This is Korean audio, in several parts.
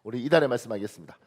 우리 이달에 말씀하겠습니다.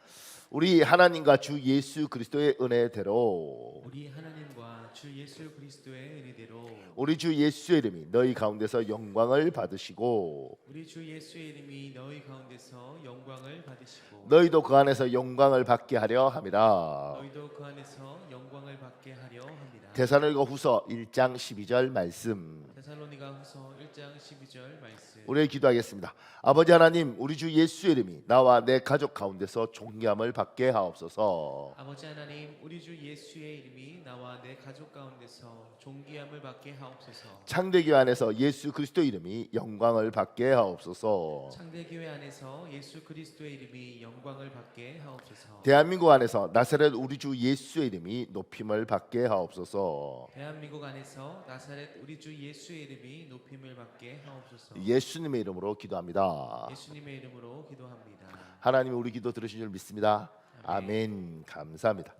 우리 하나님과 주 예수 그리스도의 은혜대로 우리 하나님과 주 예수 그리스도의 은혜대로 우리 주 예수의 이름이 너희 가운데서 영광을 받으시고 우리 주 예수의 이름이 너희 가운데서 영광을 받으시고 너희도 그 안에서 영광을 받게 하려 함이라. 너희도 그 안에서 영광을 받게 하려 합니다. 데살로니가후서 1장 12절 말씀 데살로니가후서 1장 12절 말씀. 우리 기도하겠습니다. 아버지 하나님, 우리 주 예수의 이름이 나와 내 가족 가운데서 존귀함을 받게 하옵소서. 아버지 하나님, 우리 주 예수의 이름이 나와 내 가족 가운데서 존귀함을 받게 하옵소서. 창대교회 안에서 예수 그리스도 이름이 영광을 받게 하옵소서. 창대교회 안에서 예수 그리스도의 이름이 영광을 받게 하옵소서. 대한민국 안에서 나사렛 우리 주 예수의 이름이 높임을 받게 하옵소서. 대한민국 안에서 나사렛 우리 주 예수의 이름이 높임을 받게 하옵소서. 예수님의 이름으로 기도합니다. 예수님의 이름으로 기도합니다. 하나님 우리 기도 들으신 줄 믿습니다. 아멘. 아멘. 감사합니다.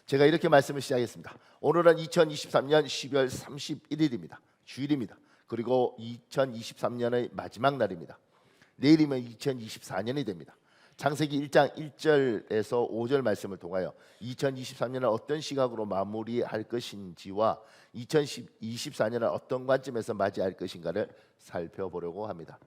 제가 이렇게 말씀을 시작했습니다. 오늘은 2023년 12월 31일입니다. 주일입니다. 그리고 2023년의 마지막 날입니다. 내일이면 2024년이 됩니다. 창세기 1장 1절에서 5절 말씀을 통하여 2023년을 어떤 시각으로 마무리할 것인지와 2024년을 어떤 관점에서 맞이할 것인가를 살펴보려고 합니다.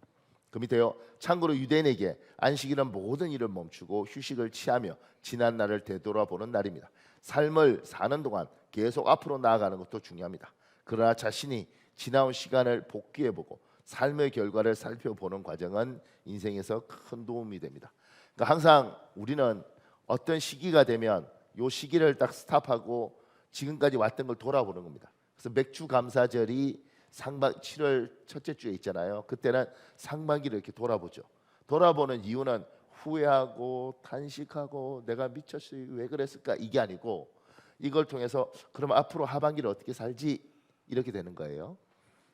그 밑에요. 참고로 유대인에게 안식일은 모든 일을 멈추고 휴식을 취하며 지난 날을 되돌아보는 날입니다. 삶을 사는 동안 계속 앞으로 나아가는 것도 중요합니다. 그러나 자신이 지나온 시간을 복귀해보고 삶의 결과를 살펴보는 과정은 인생에서 큰 도움이 됩니다. 그러니까 항상 우리는 어떤 시기가 되면 이 시기를 딱 스탑하고 지금까지 왔던 걸 돌아보는 겁니다. 그래서 맥주 감사절이 상반 7월 첫째 주에 있잖아요. 그때는 상반기를 이렇게 돌아보죠. 돌아보는 이유는 후회하고 탄식하고 내가 미쳤어요, 왜 그랬을까, 이게 아니고 이걸 통해서 그럼 앞으로 하반기를 어떻게 살지, 이렇게 되는 거예요.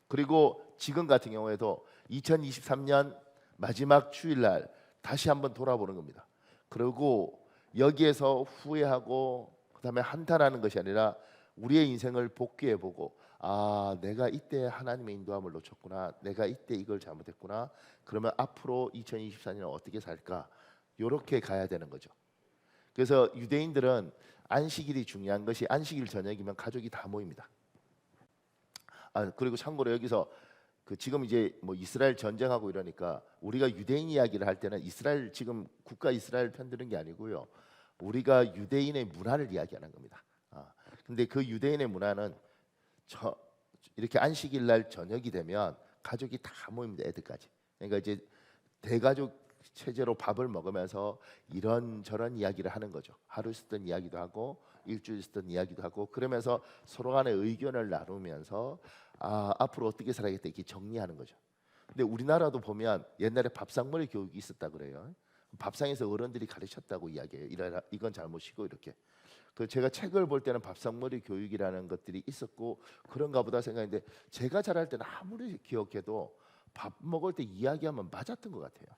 그리고 지금 같은 경우에도 2023년 마지막 주일날 다시 한번 돌아보는 겁니다. 그리고 여기에서 후회하고 그다음에 한탄하는 것이 아니라 우리의 인생을 복귀해보고, 아, 내가 이때 하나님의 인도함을 놓쳤구나, 내가 이때 이걸 잘못했구나, 그러면 앞으로 2024년은 어떻게 살까, 이렇게 가야 되는 거죠. 그래서 유대인들은 안식일이 중요한 것이, 안식일 저녁이면 가족이 다 모입니다. 그리고 참고로 여기서 지금 이제 뭐 이스라엘 전쟁하고 이러니까 우리가 유대인 이야기를 할 때는 이스라엘, 지금 국가 이스라엘 편드는 게 아니고요, 우리가 유대인의 문화를 이야기하는 겁니다. 근데 그 유대인의 문화는 이렇게 안식일 날 저녁이 되면 가족이 다 모입니다. 애들까지. 그러니까 이제 대가족 체제로 밥을 먹으면서 이런저런 이야기를 하는 거죠. 하루 있었던 이야기도 하고 일주일 있었던 이야기도 하고, 그러면서 서로 간의 의견을 나누면서 앞으로 어떻게 살아야겠다 이렇게 정리하는 거죠. 근데 우리나라도 보면 옛날에 밥상머리 교육이 있었다 그래요. 밥상에서 어른들이 가르쳤다고 이야기해요. 이건 잘못이고 이렇게. 제가 책을 볼 때는 밥상머리 교육이라는 것들이 있었고 그런가 보다 생각했는데, 제가 자랄 때는 아무리 기억해도 밥 먹을 때 이야기하면 맞았던 것 같아요.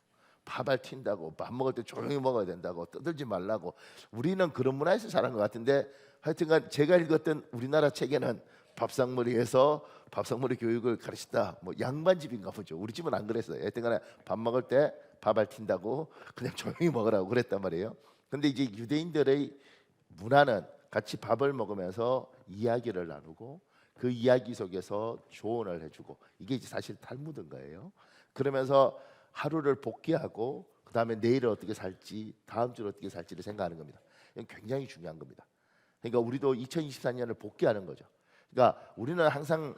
밥알 튄다고, 밥 먹을 때 조용히 먹어야 된다고, 떠들지 말라고. 우리는 그런 문화에서 자란 것 같은데, 하여튼간 제가 읽었던 우리나라 책에는 밥상머리에서 밥상머리 교육을 가르쳤다, 뭐 양반집인가 보죠. 우리 집은 안 그랬어요. 하여튼간에 밥 먹을 때 밥알 튄다고 그냥 조용히 먹으라고 그랬단 말이에요. 근데 이제 유대인들의 문화는 같이 밥을 먹으면서 이야기를 나누고 그 이야기 속에서 조언을 해주고, 이게 이제 사실 탈무드인 거예요. 그러면서 하루를 복귀하고 그 다음에 내일을 어떻게 살지, 다음 주를 어떻게 살지를 생각하는 겁니다. 이건 굉장히 중요한 겁니다. 그러니까 우리도 2024년을 복귀하는 거죠. 그러니까 우리는 항상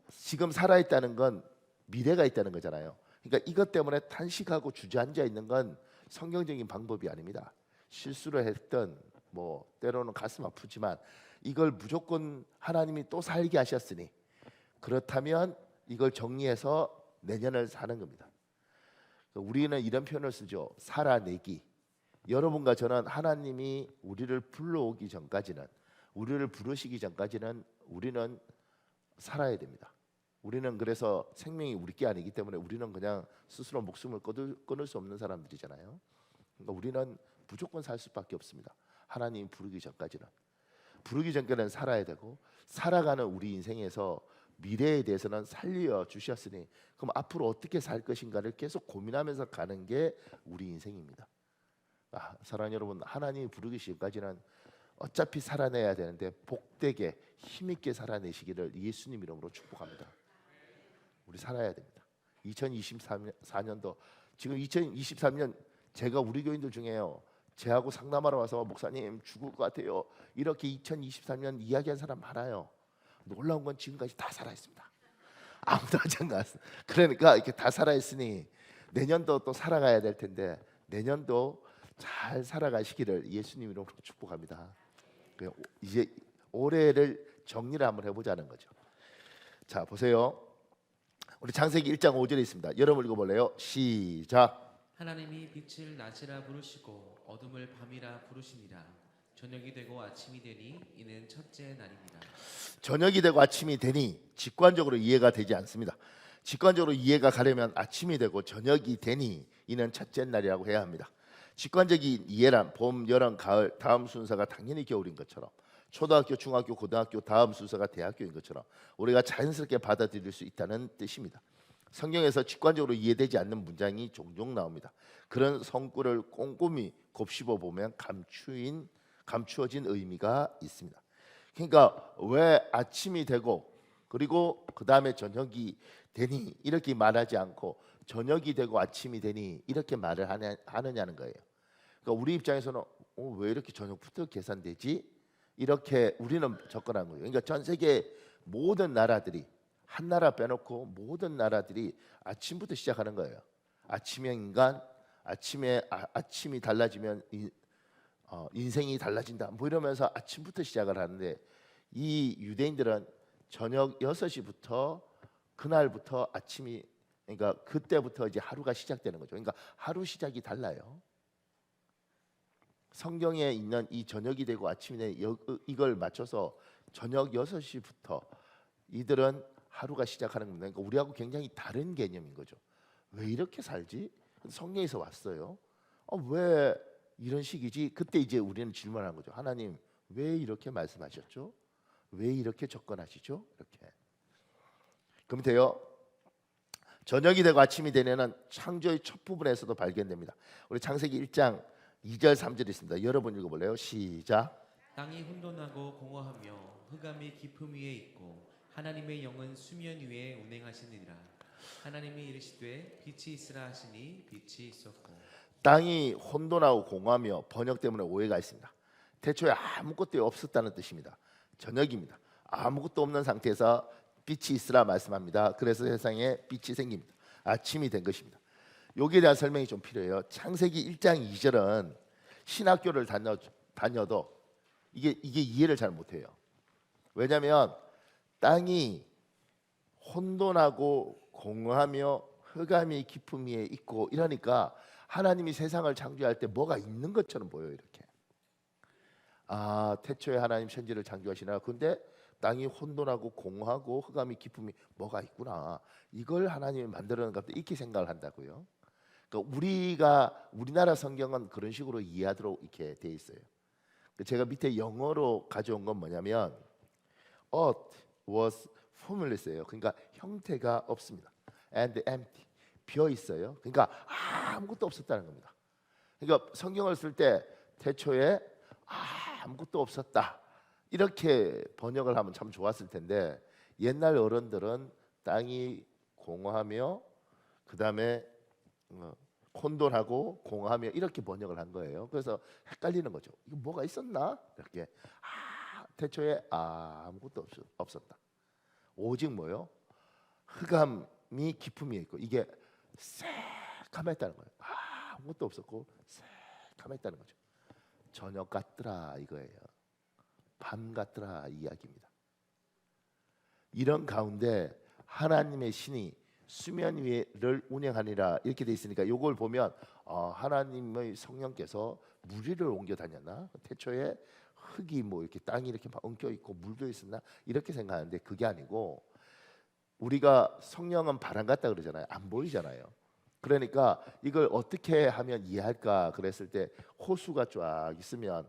지금 살아있다는 건 미래가 있다는 거잖아요. 그러니까 이것 때문에 탄식하고 주저앉아 있는 건 성경적인 방법이 아닙니다. 실수를 했던, 뭐 때로는 가슴 아프지만 이걸 무조건 하나님이 또 살게 하셨으니 그렇다면 이걸 정리해서 내년을 사는 겁니다. 우리는 이런 표현을 쓰죠. 살아내기. 여러분과 저는 하나님이 우리를 불러오기 전까지는, 우리를 부르시기 전까지는 우리는 살아야 됩니다. 우리는 그래서 생명이 우리 게 아니기 때문에 우리는 그냥 스스로 목숨을 끊을 수 없는 사람들이잖아요. 그러니까 우리는 무조건 살 수밖에 없습니다. 하나님 부르기 전까지는. 부르기 전까지는 살아야 되고, 살아가는 우리 인생에서 미래에 대해서는 살려 주셨으니 그럼 앞으로 어떻게 살 것인가를 계속 고민하면서 가는 게 우리 인생입니다. 사랑하는 여러분, 하나님이 부르기시기까지는 어차피 살아내야 되는데 복되게 힘있게 살아내시기를 예수님 이름으로 축복합니다. 우리 살아야 됩니다. 2024년도 지금 2023년 제가 우리 교인들 중에요. 제하고 상담하러 와서 목사님 죽을 것 같아요. 이렇게 2023년 이야기한 사람 많아요. 놀라운 건 지금까지 다 살아 있습니다. 아무도 하지 않았습니다. 그러니까 이렇게 다 살아 있으니 내년도 또 살아가야 될 텐데 내년도 잘 살아가시기를 예수님 이름으로 축복합니다. 이제 올해를 정리를 한번 해보자는 거죠. 자, 보세요. 우리 창세기 1장 5절에 있습니다. 여러분 읽어볼래요? 시작. 하나님이 빛을 낮이라 부르시고 어둠을 밤이라 부르시니라. 저녁이 되고 아침이 되니 이는 첫째 날입니다. 저녁이 되고 아침이 되니 직관적으로 이해가 되지 않습니다. 직관적으로 이해가 가려면 아침이 되고 저녁이 되니 이는 첫째 날이라고 해야 합니다. 직관적인 이해란 봄, 여름, 가을 다음 순서가 당연히 겨울인 것처럼 초등학교, 중학교, 고등학교 다음 순서가 대학교인 것처럼 우리가 자연스럽게 받아들일 수 있다는 뜻입니다. 성경에서 직관적으로 이해되지 않는 문장이 종종 나옵니다. 그런 성구를 꼼꼼히 곱씹어 보면 감추어진 의미가 있습니다. 그러니까 왜 아침이 되고 그리고 그 다음에 저녁이 되니 이렇게 말하지 않고 저녁이 되고 아침이 되니 이렇게 말을 하느냐는 거예요. 그러니까 우리 입장에서는 왜 이렇게 저녁부터 계산되지? 이렇게 우리는 접근한 거예요. 그러니까 전 세계 모든 나라들이 한 나라 빼놓고 모든 나라들이 아침부터 시작하는 거예요. 아침형 인간, 아침이 달라지면 인생이 달라진다. 뭐 이러면서 아침부터 시작을 하는데 이 유대인들은 저녁 6시부터 그날부터 아침이 그러니까 그때부터 이제 하루가 시작되는 거죠. 그러니까 하루 시작이 달라요. 성경에 있는 이 저녁이 되고 아침이 되고 이걸 맞춰서 저녁 6시부터 이들은 하루가 시작하는 겁니다. 그러니까 우리하고 굉장히 다른 개념인 거죠. 왜 이렇게 살지? 성경에서 왔어요. 왜 이런 식이지? 그때 이제 우리는 질문하는 거죠. 하나님 왜 이렇게 말씀하셨죠? 왜 이렇게 접근하시죠? 이렇게. 그럼 돼요. 저녁이 되고 아침이 되면은 창조의 첫 부분에서도 발견됩니다. 우리 창세기 1장 2절 3절 있습니다. 여러분 읽어볼래요? 시작. 땅이 혼돈하고 공허하며 흑암이 깊음 위에 있고 하나님의 영은 수면 위에 운행하시니라. 하나님이 이르시되 빛이 있으라 하시니 빛이 있었고. 땅이 혼돈하고 공허하며 번역 때문에 오해가 있습니다. 태초에 아무것도 없었다는 뜻입니다. 저녁입니다. 아무것도 없는 상태에서 빛이 있으라 말씀합니다. 그래서 세상에 빛이 생깁니다. 아침이 된 것입니다. 여기에 대한 설명이 좀 필요해요. 창세기 1장 2절은 신학교를 다녀도 이게 이해를 잘 못해요. 왜냐하면 땅이 혼돈하고 공허하며 흑암이 깊음 위에 있고 이러니까 하나님이 세상을 창조할 때 뭐가 있는 것처럼 보여요. 이렇게. 태초에 하나님 천지를 창조하시나 근데 땅이 혼돈하고 공허하고 흑암이 깊음이 뭐가 있구나. 이걸 하나님이 만들어낸 것 같다. 이렇게 생각을 한다고요. 그러니까 우리나라 성경은 그런 식으로 이해하도록 이렇게 돼 있어요. 제가 밑에 영어로 가져온 건 뭐냐면 Earth was formless예요. 그러니까 형태가 없습니다. And empty. 비어 있어요. 그러니까 아무것도 없었다는 겁니다. 그러니까 성경을 쓸 때 태초에 아무것도 없었다. 이렇게 번역을 하면 참 좋았을 텐데 옛날 어른들은 땅이 공허하며 그 다음에 혼돈하고 공허하며 이렇게 번역을 한 거예요. 그래서 헷갈리는 거죠. 이거 뭐가 있었나? 이렇게 태초에 아무것도 없었다. 오직 뭐요? 흑암이 깊음이 있고 이게 새카맸다는 거예요. 아무것도 없었고 새카맸다는 거죠. 저녁 같더라 이거예요. 밤 같더라 이야기입니다. 이런 가운데 하나님의 신이 수면 위를 운행하니라 이렇게 돼 있으니까 이걸 보면 하나님의 성령께서 무리를 옮겨 다녔나? 태초에 흙이 뭐 이렇게 땅이 이렇게 막 엉켜 있고 물도 있었나? 이렇게 생각하는데 그게 아니고 우리가 성령은 바람 같다 그러잖아요. 안 보이잖아요. 그러니까 이걸 어떻게 하면 이해할까 그랬을 때 호수가 쫙 있으면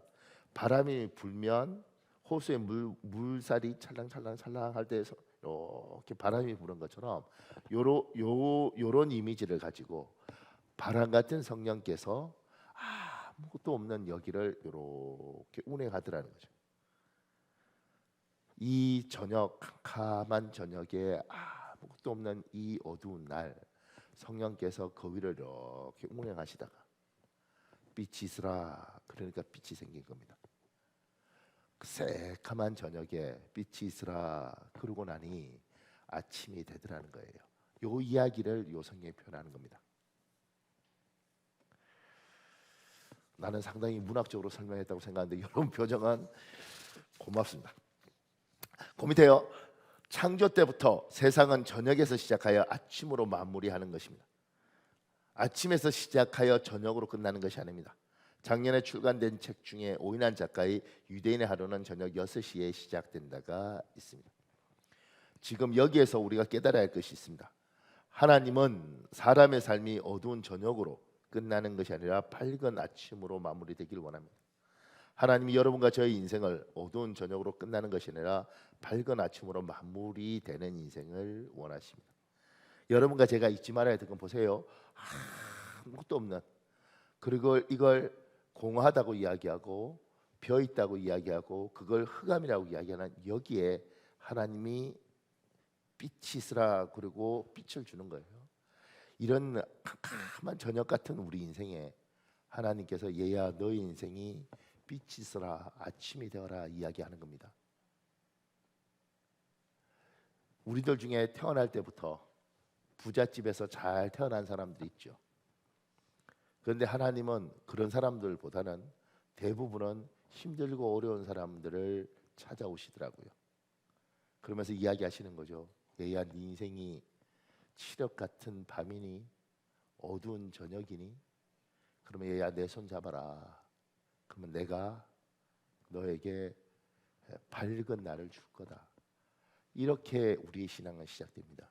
바람이 불면 호수에 물살이 찰랑찰랑찰랑할 때 이렇게 바람이 부는 것처럼 요런 이미지를 가지고 바람 같은 성령께서 아무것도 없는 여기를 이렇게 운행하더라는 거죠. 이 저녁, 캄캄한 저녁에 아무것도 없는 이 어두운 날, 성령께서 그 위를 이렇게 운행하시다가 빛이 있으라, 그러니까 빛이 생긴 겁니다. 그 새카만 저녁에 빛이 있으라 그러고 나니 아침이 되더라는 거예요. 요 이야기를 요 성경에 표현하는 겁니다. 나는 상당히 문학적으로 설명했다고 생각하는데 여러분 표정은 고맙습니다. 그 밑에요. 창조 때부터 세상은 저녁에서 시작하여 아침으로 마무리하는 것입니다. 아침에서 시작하여 저녁으로 끝나는 것이 아닙니다. 작년에 출간된 책 중에 오인환 작가의 유대인의 하루는 저녁 6시에 시작된다가 있습니다. 지금 여기에서 우리가 깨달아야 할 것이 있습니다. 하나님은 사람의 삶이 어두운 저녁으로 끝나는 것이 아니라 밝은 아침으로 마무리되길 원합니다. 하나님이 여러분과 저의 인생을 어두운 저녁으로 끝나는 것이 아니라 밝은 아침으로 마무리되는 인생을 원하십니다. 여러분과 제가 잊지 말아야 될 건 보세요. 아무것도 없는, 그리고 이걸 공허하다고 이야기하고 벼 있다고 이야기하고 그걸 흑암이라고 이야기하는 여기에 하나님이 빛이 있으라 그리고 빛을 주는 거예요. 이런 캄캄한 저녁 같은 우리 인생에 하나님께서 얘야 너의 인생이 빛이 있으라 아침이 되어라 이야기하는 겁니다. 우리들 중에 태어날 때부터 부잣집에서 잘 태어난 사람들이 있죠. 그런데 하나님은 그런 사람들보다는 대부분은 힘들고 어려운 사람들을 찾아오시더라고요. 그러면서 이야기하시는 거죠. 얘야 네 인생이 칠흑 같은 밤이니 어두운 저녁이니 그러면 얘야 내 손 잡아라. 그러면 내가 너에게 밝은 날을 줄 거다. 이렇게 우리의 신앙은 시작됩니다.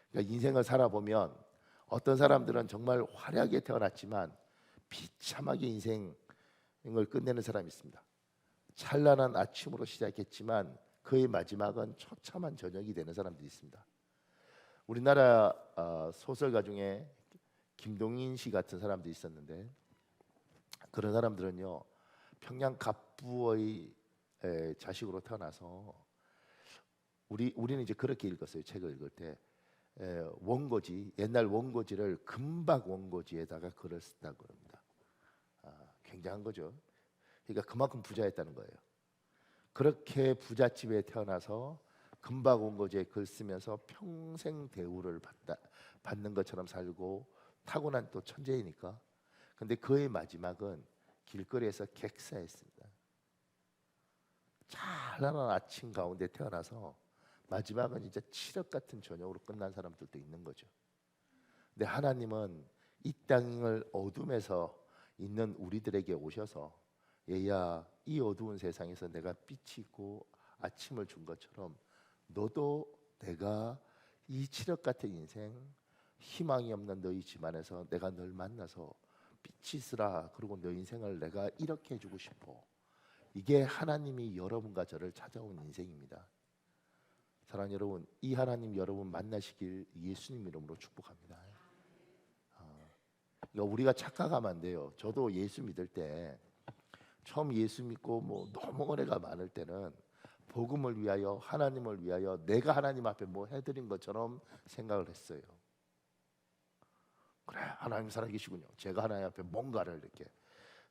그러니까 인생을 살아보면 어떤 사람들은 정말 화려하게 태어났지만 비참하게 인생을 끝내는 사람이 있습니다. 찬란한 아침으로 시작했지만 그의 마지막은 처참한 저녁이 되는 사람들이 있습니다. 우리나라 소설가 중에 김동인 씨 같은 사람들이 있었는데 그런 사람들은요 평양 갑부의 자식으로 태어나서 우리는 이제 그렇게 읽었어요. 책을 읽을 때 원고지, 옛날 원고지를 금박 원고지에다가 글을 쓴다고 합니다. 굉장한 거죠. 그러니까 그만큼 부자였다는 거예요. 그렇게 부잣집에 태어나서 금박 원고지에 글 쓰면서 평생 대우를 받는 것처럼 살고 타고난 또 천재이니까. 근데 그의 마지막은 길거리에서 객사했습니다. 찬란한 아침 가운데 태어나서 마지막은 진짜 칠흑 같은 저녁으로 끝난 사람들도 있는 거죠. 근데 하나님은 이 땅을 어둠에서 있는 우리들에게 오셔서 얘야 이 어두운 세상에서 내가 빛이 있고 아침을 준 것처럼 너도 내가 이 칠흑 같은 인생 희망이 없는 너희 집안에서 내가 널 만나서 빛이 있으라 그리고 너 인생을 내가 이렇게 해주고 싶어. 이게 하나님이 여러분과 저를 찾아온 인생입니다. 사랑하는 여러분, 이 하나님 여러분 만나시길 예수님 이름으로 축복합니다. 그러니까 우리가 착각하면 안 돼요. 저도 예수 믿을 때 처음 예수 믿고 뭐 너무 은혜가 많을 때는 복음을 위하여 하나님을 위하여 내가 하나님 앞에 뭐 해드린 것처럼 생각을 했어요. 그래 하나님 살아계시군요. 제가 하나님 앞에 뭔가를 이렇게.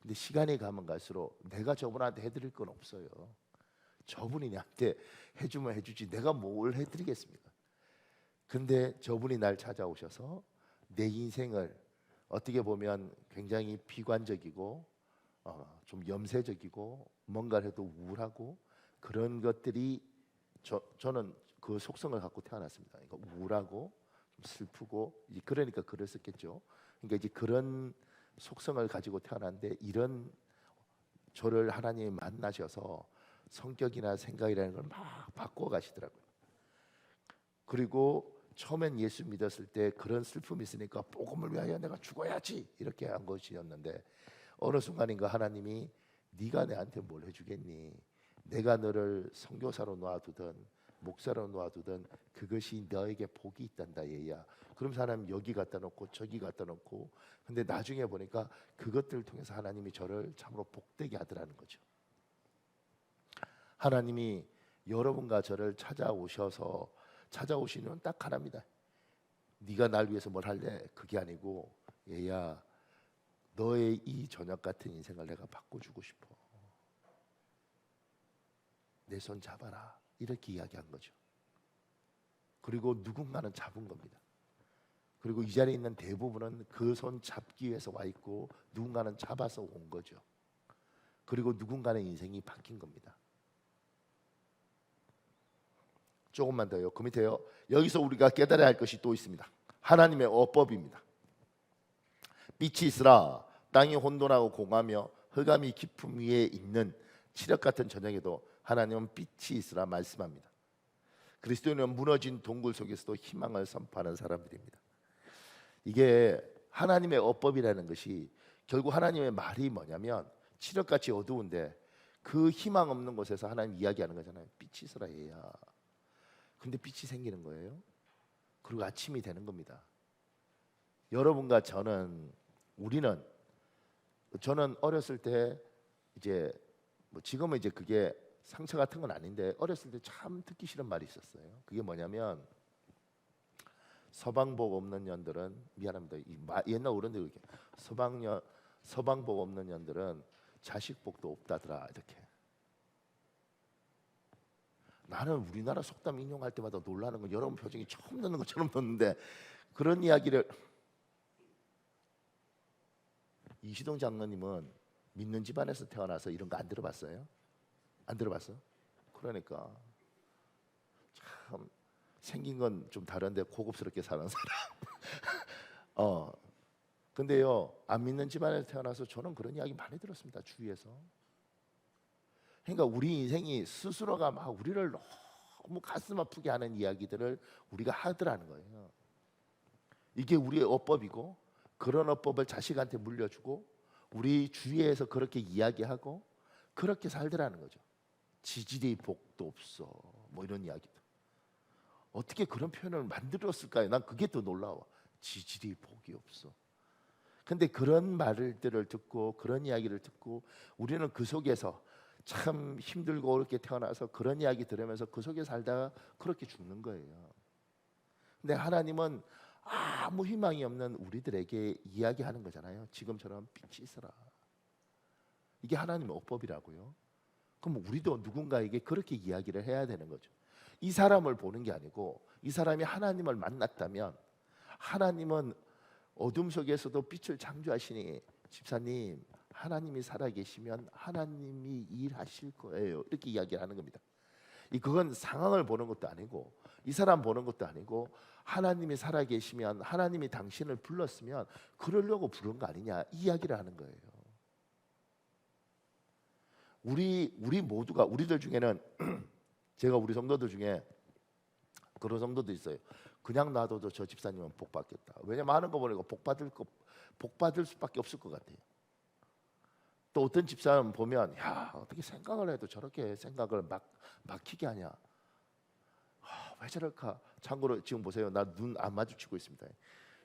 근데 시간이 가면 갈수록 내가 저분한테 해드릴 건 없어요. 저분이 나한테 해주면 해주지 내가 뭘 해드리겠습니까? 근데 저분이 날 찾아오셔서 내 인생을 어떻게 보면 굉장히 비관적이고 좀 염세적이고 뭔가를 해도 우울하고 그런 것들이 저는 그 속성을 갖고 태어났습니다. 그러니까 우울하고 좀 슬프고 그러니까 글을 썼겠죠. 그러니까 이제 그런 속성을 가지고 태어났는데 이런 저를 하나님이 만나셔서 성격이나 생각이라는 걸 막 바꿔 가시더라고요. 그리고 처음엔 예수 믿었을 때 그런 슬픔이 있으니까 복음을 위하여 내가 죽어야지 이렇게 한 것이었는데 어느 순간인가 하나님이 네가 내한테 뭘 해주겠니? 내가 너를 선교사로 놔두든 목사로 놓아두든 그것이 너에게 복이 있단다 얘야. 그럼 사람 여기 갖다 놓고 저기 갖다 놓고, 근데 나중에 보니까 그것들을 통해서 하나님이 저를 참으로 복되게 하더라는 거죠. 하나님이 여러분과 저를 찾아오시는 딱 하나입니다. 네가 날 위해서 뭘 할래? 그게 아니고, 얘야, 너의 이 저녁 같은 인생을 내가 바꿔주고 싶어. 내 손 잡아라. 이렇게 이야기한 거죠. 그리고 누군가는 잡은 겁니다. 그리고 이 자리에 있는 대부분은 그 손 잡기 위해서 와 있고, 누군가는 잡아서 온 거죠. 그리고 누군가의 인생이 바뀐 겁니다. 조금만 더요. 그 밑에요. 여기서 우리가 깨달아야 할 것이 또 있습니다. 하나님의 어법입니다. 빛이 있으라. 땅이 혼돈하고 공하며 흑암이 깊음 위에 있는 칠흑 같은 저녁에도 하나님은 빛이 있으라 말씀합니다. 그리스도인은 무너진 동굴 속에서도 희망을 선포하는 사람들입니다. 이게 하나님의 어법이라는 것이 결국 하나님의 말이 뭐냐면, 칠흑같이 어두운데 그 희망 없는 곳에서 하나님 이야기하는 거잖아요. 빛이 있으라 얘야. 근데 빛이 생기는 거예요. 그리고 아침이 되는 겁니다. 여러분과 저는 어렸을 때 이제 지금은 이제 그게 상처 같은 건 아닌데, 어렸을 때 참 듣기 싫은 말이 있었어요. 그게 뭐냐면, 서방복 없는 년들은, 미안합니다, 옛날 어른들이 이렇게, 서방복 없는 년들은 자식복도 없다더라 이렇게. 나는 우리나라 속담 인용할 때마다 놀라는 건 여러분 표정이 처음 듣는 것처럼 듣는데, 그런 이야기를 이시동 장로님은 믿는 집안에서 태어나서 이런 거 안 들어봤어요? 안 들어봤어? 그러니까 참 생긴 건 좀 다른데 고급스럽게 사는 사람. 근데요, 안 믿는 집안에서 태어나서 저는 그런 이야기 많이 들었습니다, 주위에서. 그러니까 우리 인생이 스스로가 막 우리를 너무 가슴 아프게 하는 이야기들을 우리가 하더라는 거예요. 이게 우리의 어법이고, 그런 어법을 자식한테 물려주고, 우리 주위에서 그렇게 이야기하고 그렇게 살더라는 거죠. 지지리 복도 없어, 뭐 이런 이야기도. 어떻게 그런 표현을 만들었을까요? 난 그게 더 놀라워. 지지리 복이 없어. 근데 그런 말들을 듣고, 그런 이야기를 듣고, 우리는 그 속에서 참 힘들고 어렵게 태어나서 그런 이야기 들으면서 그 속에 살다가 그렇게 죽는 거예요. 근데 하나님은 아무 희망이 없는 우리들에게 이야기하는 거잖아요. 지금처럼 빛이 있어라. 이게 하나님의 어법이라고요. 그럼 우리도 누군가에게 그렇게 이야기를 해야 되는 거죠. 이 사람을 보는 게 아니고, 이 사람이 하나님을 만났다면, 하나님은 어둠 속에서도 빛을 창조하시니, 집사님, 하나님이 살아계시면 하나님이 일하실 거예요. 이렇게 이야기를 하는 겁니다. 그건 상황을 보는 것도 아니고, 이 사람 보는 것도 아니고, 하나님이 살아계시면, 하나님이 당신을 불렀으면 그러려고 부른 거 아니냐, 이 이야기를 하는 거예요. 우리 모두가, 우리들 중에는 제가 우리 성도들 중에 그런 성도도 있어요. 그냥 놔둬도 저 집사님은 복 받겠다. 왜냐면 하는 거 보니까 복 받을 수밖에 없을 것 같아요. 또 어떤 집사람 보면, 야, 어떻게 생각을 해도 저렇게 생각을 막히게 하냐. 왜 저럴까? 참고로 지금 보세요. 나 눈 안 마주치고 있습니다.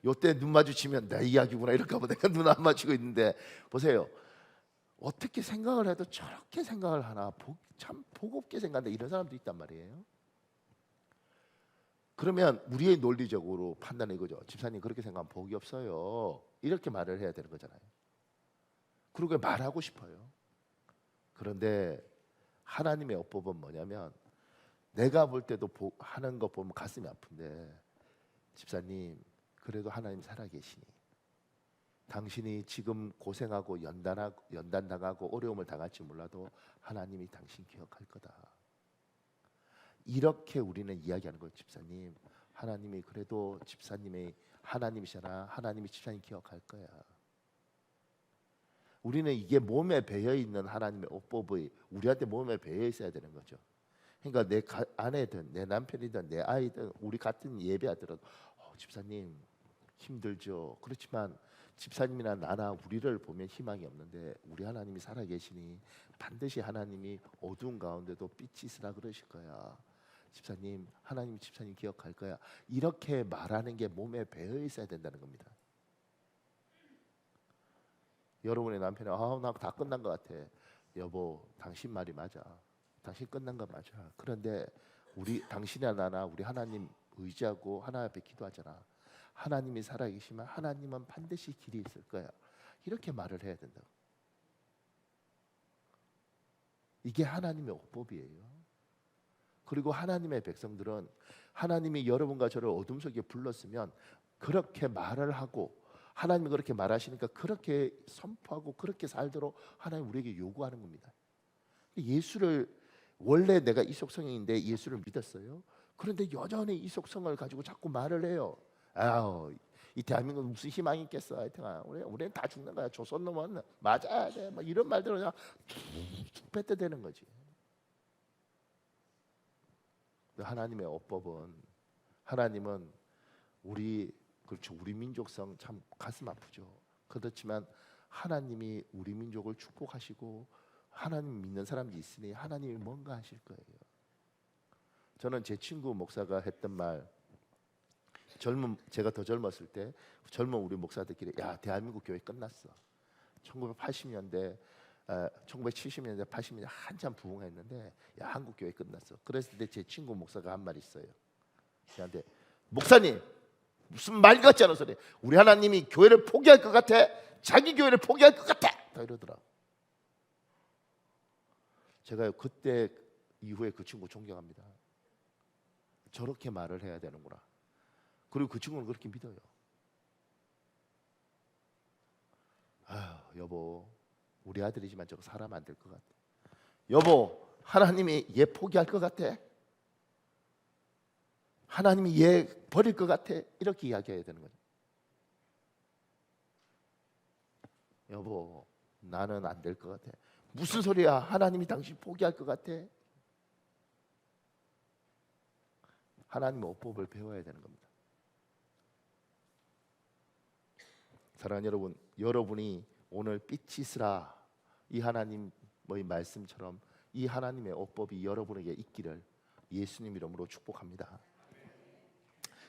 요때 눈 마주치면 내 이야기구나 이렇게 하고 내가 눈 안 마주치고 있는데, 보세요. 어떻게 생각을 해도 저렇게 생각을 하나. 참 복없게 생각한다, 이런 사람도 있단 말이에요. 그러면 우리의 논리적으로 판단해 이거죠. 집사님 그렇게 생각하면 복이 없어요. 이렇게 말을 해야 되는 거잖아요. 그러고 말하고 싶어요. 그런데 하나님의 어법은 뭐냐면, 내가 볼 때도 하는 거 보면 가슴이 아픈데, 집사님 그래도 하나님 살아계시니, 당신이 지금 고생하고 연단당하고 어려움을 당할지 몰라도 하나님이 당신 기억할 거다. 이렇게 우리는 이야기하는 거예요. 집사님, 하나님이 그래도 집사님의 하나님이잖아. 하나님이 집사님 기억할 거야. 우리는 이게 몸에 배어 있는 하나님의 어법이 우리한테 몸에 배어 있어야 되는 거죠. 그러니까 내 아내든 내 남편이든 내 아이든 우리 같은 예배하더라도, 집사님 힘들죠. 그렇지만 집사님이나 나나 우리를 보면 희망이 없는데, 우리 하나님이 살아계시니 반드시 하나님이 어두운 가운데도 빛이 있으라 그러실 거야. 집사님, 하나님이 집사님 기억할 거야. 이렇게 말하는 게 몸에 배어 있어야 된다는 겁니다. 여러분의 남편이 나 다 끝난 것 같아. 여보, 당신 말이 맞아. 당신 끝난 거 맞아. 그런데 당신이나 나나 우리 하나님 의지하고 하나님 앞에 기도하잖아. 하나님이 살아계시면 하나님은 반드시 길이 있을 거야. 이렇게 말을 해야 된다. 이게 하나님의 옥법이에요. 그리고 하나님의 백성들은 하나님이 여러분과 저를 어둠 속에 불렀으면 그렇게 말을 하고, 하나님이 그렇게 말하시니까 그렇게 선포하고 그렇게 살도록 하나님 우리에게 요구하는 겁니다. 예수를, 원래 내가 이 속성인데 예수를 믿었어요. 그런데 여전히 이 속성을 가지고 자꾸 말을 해요. 아우, 이 대한민국 무슨 희망이 있겠어. 하여튼 우리는 다 죽는 거야. 조선 놈은 맞아야 돼. 막 이런 말들을 그냥 툭툭 뱉어대는 거지. 하나님의 어법은, 하나님은 그렇죠, 우리 민족성 참 가슴 아프죠. 그렇지만 하나님이 우리 민족을 축복하시고 하나님 믿는 사람들이 있으니 하나님이 뭔가 하실 거예요. 저는 제 친구 목사가 했던 말, 제가 더 젊었을 때 젊은 우리 목사들끼리, 야, 대한민국 교회 끝났어. 1980년대 1970년대 80년대 한참 부흥했는데, 야, 한국 교회 끝났어. 그랬을 때 제 친구 목사가 한 말 있어요. 저한테, 목사님, 무슨 말 같지 않은 소리. 우리 하나님이 교회를 포기할 것 같아. 자기 교회를 포기할 것 같아. 다 이러더라. 제가 그때 이후에 그 친구 존경합니다. 저렇게 말을 해야 되는구나. 그리고 그 친구는 그렇게 믿어요. 아유, 여보, 우리 아들이지만 저거 사람 안 될 것 같아. 여보, 하나님이 얘 포기할 것 같아. 하나님이 얘 버릴 것 같아. 이렇게 이야기해야 되는 거죠. 여보, 나는 안 될 것 같아. 무슨 소리야? 하나님이 당신 포기할 것 같아. 하나님의 어법을 배워야 되는 겁니다. 사랑하는 여러분, 여러분이 오늘 빛이 있으라, 이 하나님의 말씀처럼 이 하나님의 어법이 여러분에게 있기를 예수님 이름으로 축복합니다.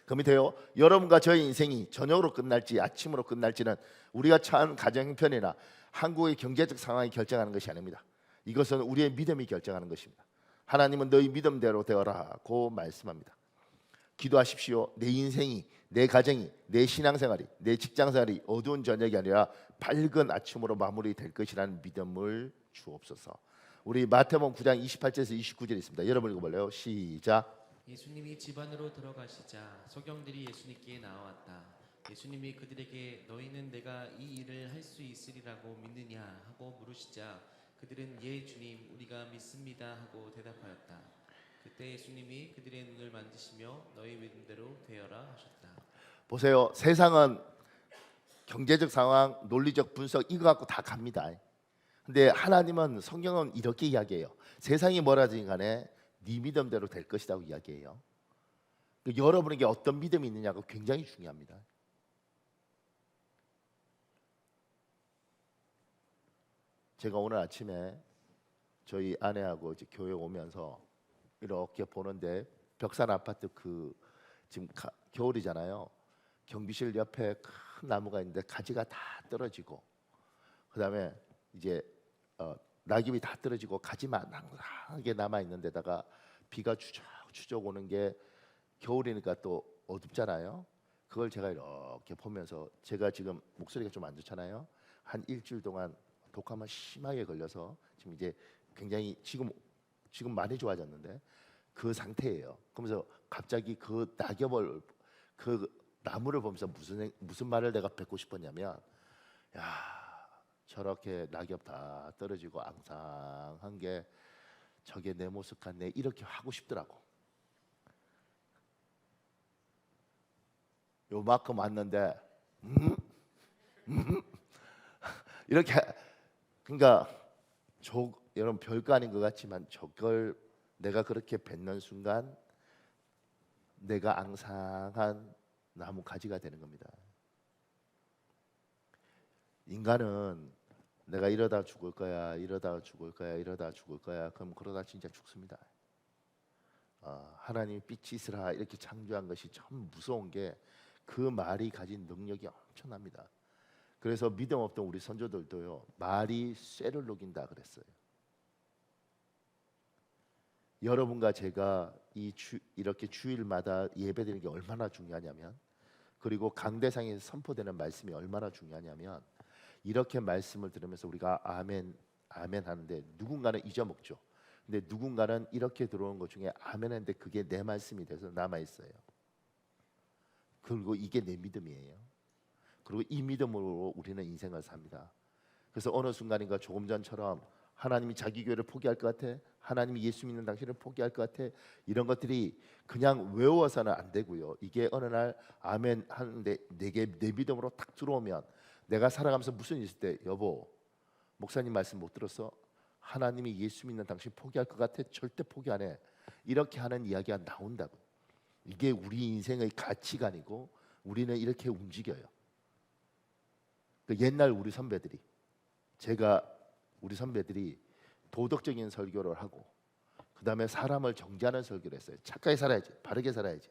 그 밑에요, 여러분과 저의 인생이 저녁으로 끝날지 아침으로 끝날지는 우리가 처한 가정 형편이나 한국의 경제적 상황이 결정하는 것이 아닙니다. 이것은 우리의 믿음이 결정하는 것입니다. 하나님은 너희 믿음대로 되어라고 말씀합니다. 기도하십시오. 내 인생이, 내 가정이, 내 신앙생활이, 내 직장생활이 어두운 저녁이 아니라 밝은 아침으로 마무리될 것이라는 믿음을 주옵소서. 우리 마태복음 9장 28절에서 29절 있습니다. 여러분 읽어볼래요? 시작. 예수님이 집 안으로 들어가시자 서경들이 예수님께 나왔다. 예수님이 그들에게 너희는 내가 이 일을 할 수 있으리라고 믿느냐 하고 물으시자 그들은 예 주님 우리가 믿습니다 하고 대답하였다. 그때 예수님이 그들의 눈을 만지시며 너희 믿음대로 되어라 하셨다. 보세요. 세상은 경제적 상황, 논리적 분석 이거 갖고 다 갑니다. 근데 하나님은, 성경은 이렇게 이야기해요. 세상이 뭐라든 간에 네 믿음대로 될 것이라고 이야기해요. 여러분에게 어떤 믿음이 있느냐가 굉장히 중요합니다. 제가 오늘 아침에 저희 아내하고 이제 교회 오면서 이렇게 보는데, 벽산 아파트 지금 겨울이잖아요. 경비실 옆에 큰 나무가 있는데 가지가 다 떨어지고, 그다음에 이제 낙엽이 다 떨어지고 가지만 낭낭하게 남아 있는 데다가 비가 추적 오는 게, 겨울이니까 또 어둡잖아요. 그걸 제가 이렇게 보면서, 제가 지금 목소리가 좀 안 좋잖아요. 한 일주일 동안 독감에 심하게 걸려서 지금 이제 굉장히 지금 많이 좋아졌는데 그 상태예요. 그러면서 갑자기 그 낙엽을, 그 나무를 보면서 무슨 말을 내가 뱉고 싶었냐면, 야, 저렇게 낙엽 다 떨어지고 앙상한 게 저게 내 모습 같네, 이렇게 하고 싶더라고. 요만큼 왔는데 이렇게, 그러니까 여러분 별거 아닌 것 같지만 저걸 내가 그렇게 뱉는 순간 내가 앙상한 나무 가지가 되는 겁니다. 인간은 내가 이러다 죽을 거야, 이러다 죽을 거야, 이러다 죽을 거야, 그럼 그러다 진짜 죽습니다. 하나님이 빛이 있으라 이렇게 창조한 것이 참 무서운 게 그 말이 가진 능력이 엄청납니다. 그래서 믿음 없던 우리 선조들도요, 말이 쇠를 녹인다 그랬어요. 여러분과 제가 이렇게 주일마다 예배드리는 게 얼마나 중요하냐면, 그리고 강대상에서 선포되는 말씀이 얼마나 중요하냐면, 이렇게 말씀을 들으면서 우리가 아멘 아멘 하는데 누군가는 잊어먹죠. 근데 누군가는 이렇게 들어온 것 중에 아멘 하는데 그게 내 말씀이 돼서 남아 있어요. 그리고 이게 내 믿음이에요. 그리고 이 믿음으로 우리는 인생을 삽니다. 그래서 어느 순간인가 조금 전처럼 하나님이 자기 교회를 포기할 것 같아, 하나님이 예수 믿는 당신을 포기할 것 같아, 이런 것들이 그냥 외워서는 안 되고요. 이게 어느 날 아멘 하는데 내게 내 믿음으로 딱 들어오면, 내가 살아가면서 무슨 일 있을 때, 여보 목사님 말씀 못 들었어? 하나님이 예수 믿는 당신 포기할 것 같아? 절대 포기 안 해. 이렇게 하는 이야기가 나온다고. 이게 우리 인생의 가치관이고 우리는 이렇게 움직여요. 옛날 우리 선배들이 도덕적인 설교를 하고 그 다음에 사람을 정죄하는 설교를 했어요. 착하게 살아야지, 바르게 살아야지.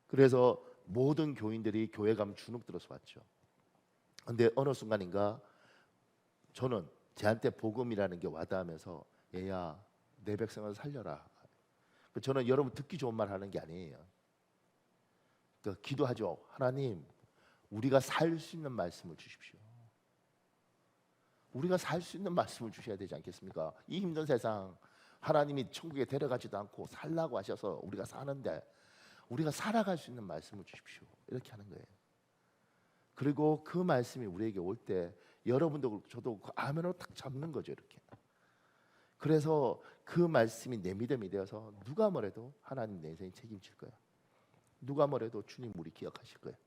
그래서 모든 교인들이 교회 가면 주눅 들어서 왔죠. 근데 어느 순간인가 저는 제한테 복음이라는 게 와닿으면서, 얘야 내 백성을 살려라. 저는 여러분 듣기 좋은 말 하는 게 아니에요. 그러니까 기도하죠. 하나님, 우리가 살 수 있는 말씀을 주십시오. 우리가 살 수 있는 말씀을 주셔야 되지 않겠습니까? 이 힘든 세상, 하나님이 천국에 데려가지도 않고 살라고 하셔서 우리가 사는데, 우리가 살아갈 수 있는 말씀을 주십시오. 이렇게 하는 거예요. 그리고 그 말씀이 우리에게 올 때 여러분도 그렇고 저도 그 아멘으로 딱 잡는 거죠. 이렇게. 그래서 그 말씀이 내 믿음이 되어서 누가 뭐래도 하나님 내 인생 책임질 거야. 누가 뭐래도 주님 우리 기억하실 거예요.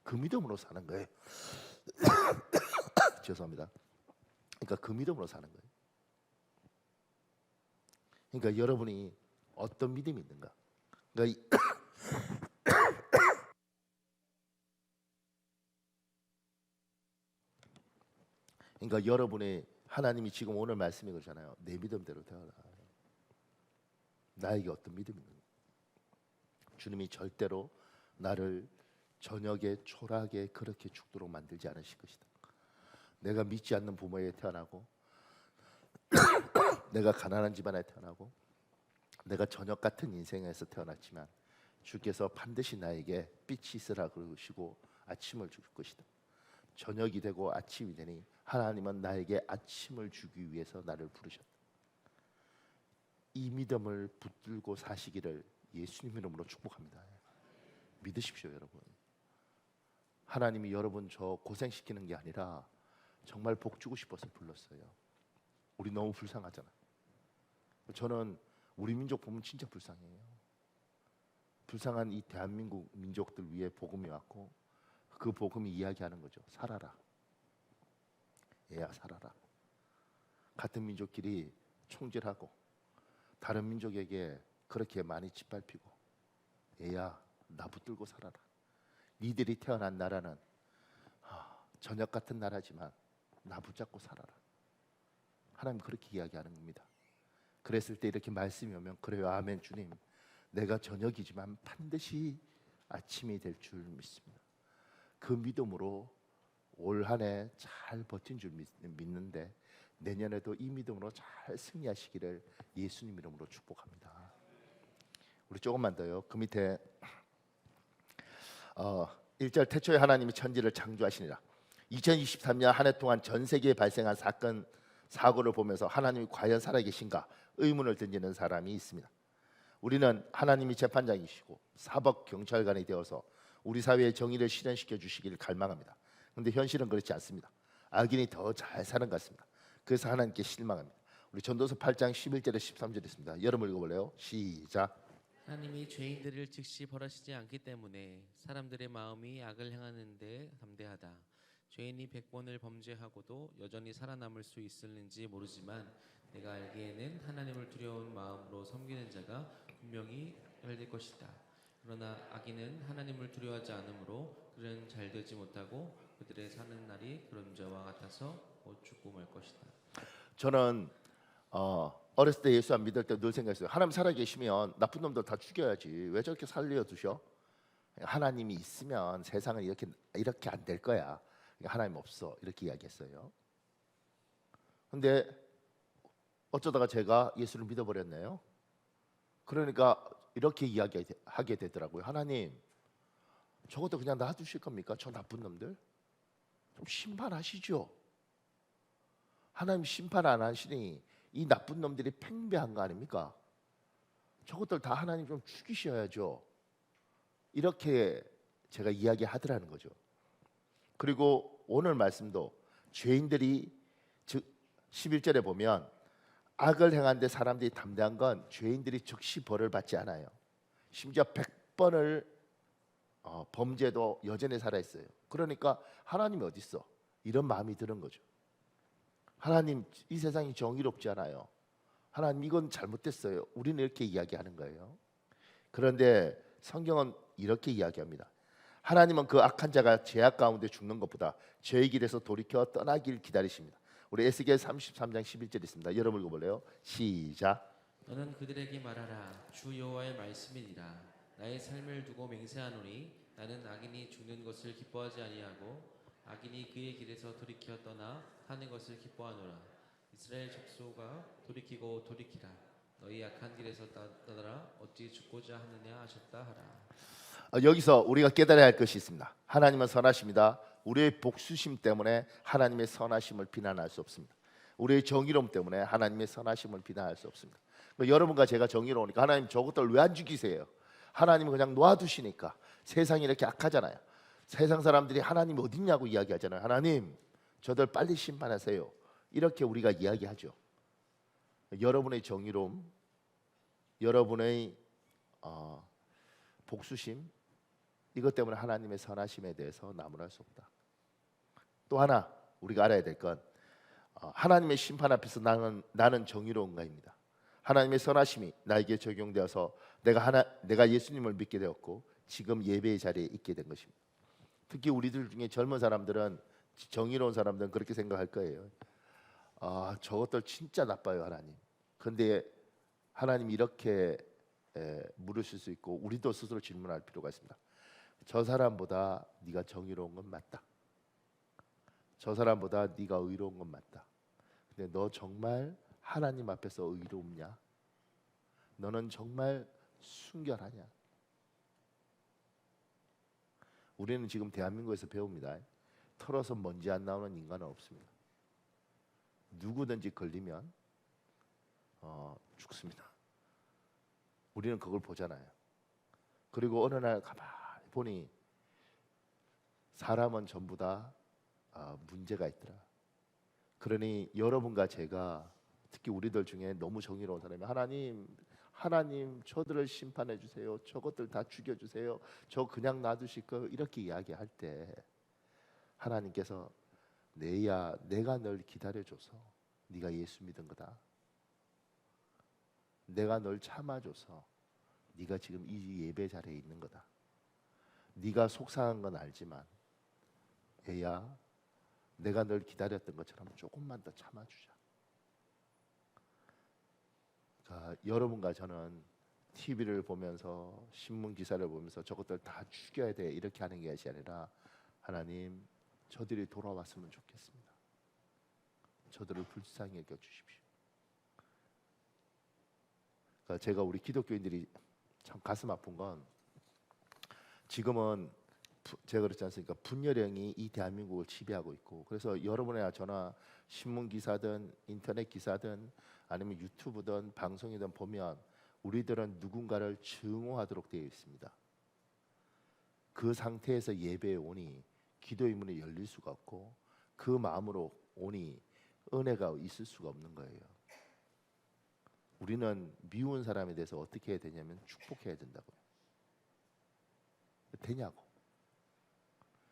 그 믿음으로 사는 거예요. 죄송합니다. 그러니까 그 믿음으로 사는 거예요. 그러니까 여러분이 어떤 믿음이 있는가? 그러니까 여러분의 하나님이 지금 오늘 말씀이 그러잖아요. 내 믿음대로 되어라. 나에게 어떤 믿음이 있는가? 주님이 절대로 나를 저녁에 초라하게 그렇게 죽도록 만들지 않으실 것이다. 내가 믿지 않는 부모에 태어나고, 내가 가난한 집안에 태어나고, 내가 저녁 같은 인생에서 태어났지만 주께서 반드시 나에게 빛이 있으라 그러시고 아침을 줄 것이다. 저녁이 되고 아침이 되니 하나님은 나에게 아침을 주기 위해서 나를 부르셨다. 이 믿음을 붙들고 사시기를 예수님 이름으로 축복합니다. 믿으십시오, 여러분. 하나님이 여러분 저 고생시키는 게 아니라 정말 복 주고 싶어서 불렀어요. 우리 너무 불쌍하잖아. 저는 우리 민족 보면 진짜 불쌍해요. 불쌍한 이 대한민국 민족들 위에 복음이 왔고, 그 복음이 이야기하는 거죠. 살아라. 얘야 살아라. 같은 민족끼리 총질하고 다른 민족에게 그렇게 많이 짓밟히고, 얘야 나 붙들고 살아라. 니들이 태어난 나라는 저녁 같은 나라지만 나 붙잡고 살아라. 하나님 그렇게 이야기하는 겁니다. 그랬을 때 이렇게 말씀이 오면, 그래요 아멘 주님, 내가 저녁이지만 반드시 아침이 될 줄 믿습니다. 그 믿음으로 올 한 해 잘 버틴 줄 믿는데, 내년에도 이 믿음으로 잘 승리하시기를 예수님 이름으로 축복합니다. 우리 조금만 더요. 그 밑에 1절 태초에 하나님이 천지를 창조하시니라. 2023년 한 해 동안 전 세계에 발생한 사건 사고를 보면서 하나님이 과연 살아계신가 의문을 던지는 사람이 있습니다. 우리는 하나님이 재판장이시고 사법 경찰관이 되어서 우리 사회의 정의를 실현시켜 주시기를 갈망합니다. 그런데 현실은 그렇지 않습니다. 악인이 더 잘 사는 것 같습니다. 그래서 하나님께 실망합니다. 우리 전도서 8장 11절에 13절 있습니다. 여러분 읽어볼래요? 시작. 하나님이 죄인들을 즉시 벌하시지 않기 때문에 사람들의 마음이 악을 행하는 데 담대하다. 죄인이 100번을 범죄하고도 여전히 살아남을 수 있을는지 모르지만 내가 알기에는 하나님을 두려운 마음으로 섬기는 자가 분명히 잘 것이다. 그러나 악인은 하나님을 두려워하지 않으므로 그는 잘 되지 못하고 그들의 사는 날이 그런 자와 같아서 곧 죽고 말 것이다. 저는 어렸을 때 예수 안 믿을 때 늘 생각했어요. 하나님 살아계시면 나쁜 놈들 다 죽여야지. 왜 저렇게 살려두셔? 하나님이 있으면 세상은 이렇게 안 될 거야. 하나님 없어. 이렇게 이야기했어요. 근데 어쩌다가 제가 예수를 믿어버렸네요. 그러니까 이렇게 이야기하게 되더라고요. 하나님, 저것도 그냥 놔두실 겁니까? 저 나쁜 놈들? 좀 심판하시죠. 하나님 심판 안 하시니 이 나쁜 놈들이 팽배한 거 아닙니까? 저것들 다 하나님 좀 죽이셔야죠. 이렇게 제가 이야기하더라는 거죠. 그리고 오늘 말씀도 죄인들이, 즉 11절에 보면 악을 행한 데 사람들이 담대한 건 죄인들이 즉시 벌을 받지 않아요. 심지어 100번을 범죄도 여전히 살아있어요. 그러니까 하나님이 어디 있어? 이런 마음이 드는 거죠. 하나님, 이 세상이 정의롭지 않아요. 하나님, 이건 잘못됐어요. 우리는 이렇게 이야기하는 거예요. 그런데 성경은 이렇게 이야기합니다. 하나님은 그 악한 자가 죄악 가운데 죽는 것보다 죄의 길에서 돌이켜 떠나길 기다리십니다. 우리 에스겔 33장 11절 있습니다. 여러분 읽어볼래요? 시작. 너는 그들에게 말하라. 주 여호와의 말씀이니라. 나의 삶을 두고 맹세하노니 나는 악인이 죽는 것을 기뻐하지 아니하고 악인이 그의 길에서 돌이켜 떠나 사는 것을 기뻐하노라. 이스라엘 족속아 돌이키고 돌이키라. 너희 악한 길에서 떠나라. 어찌 죽고자 하느냐 하셨다 하라. 여기서 우리가 깨달아야 할 것이 있습니다. 하나님은 선하십니다. 우리의 복수심 때문에 하나님의 선하심을 비난할 수 없습니다. 우리의 정의로움 때문에 하나님의 선하심을 비난할 수 없습니다. 여러분과 제가 정의로우니까 하나님 저것들 왜 안 죽이세요? 하나님은 그냥 놓아두시니까. 세상이 이렇게 악하잖아요. 세상 사람들이 하나님 어딨냐고 이야기하잖아요. 하나님 저들 빨리 심판하세요. 이렇게 우리가 이야기하죠. 여러분의 정의로움, 여러분의 복수심, 이것 때문에 하나님의 선하심에 대해서 나무랄 수 없다. 또 하나 우리가 알아야 될 건 하나님의 심판 앞에서 나는 정의로운가입니다. 하나님의 선하심이 나에게 적용되어서 내가 예수님을 믿게 되었고 지금 예배의 자리에 있게 된 것입니다. 특히 우리들 중에 젊은 사람들은, 정의로운 사람들은 그렇게 생각할 거예요. 저것들 진짜 나빠요 하나님. 그런데 하나님 이렇게 물으실 수 있고 우리도 스스로 질문할 필요가 있습니다. 저 사람보다 네가 정의로운 건 맞다. 저 사람보다 네가 의로운 건 맞다. 근데 너 정말 하나님 앞에서 의롭냐? 너는 정말 순결하냐? 우리는 지금 대한민국에서 배웁니다. 털어서 먼지 안 나오는 인간은 없습니다. 누구든지 걸리면 죽습니다. 우리는 그걸 보잖아요. 그리고 어느 날 가만히 보니 사람은 전부 다 문제가 있더라. 그러니 여러분과 제가, 특히 우리들 중에 너무 정의로운 사람이 하나님 저들을 심판해 주세요. 저것들 다 죽여 주세요. 저 그냥 놔두실 거예요. 이렇게 이야기할 때 하나님께서 내야 내가 널 기다려줘서 네가 예수 믿은 거다. 내가 널 참아줘서 네가 지금 이 예배 자리에 있는 거다. 네가 속상한 건 알지만 얘야 내가 널 기다렸던 것처럼 조금만 더 참아주자. 여러분과 저는 TV를 보면서 신문 기사를 보면서 저것들 다 죽여야 돼 이렇게 하는 것이 아니라 하나님 저들이 돌아왔으면 좋겠습니다. 저들을 불쌍히 여겨주십시오. 제가 우리 기독교인들이 참 가슴 아픈 건 지금은 제가 그렇지 않습니까? 분열령이 이 대한민국을 지배하고 있고, 그래서 여러분이나 저나 신문 기사든 인터넷 기사든 아니면 유튜브든 방송이든 보면 우리들은 누군가를 증오하도록 되어 있습니다. 그 상태에서 예배에 오니 기도의 문이 열릴 수가 없고 그 마음으로 오니 은혜가 있을 수가 없는 거예요. 우리는 미운 사람에 대해서 어떻게 해야 되냐면 축복해야 된다고요. 되냐고.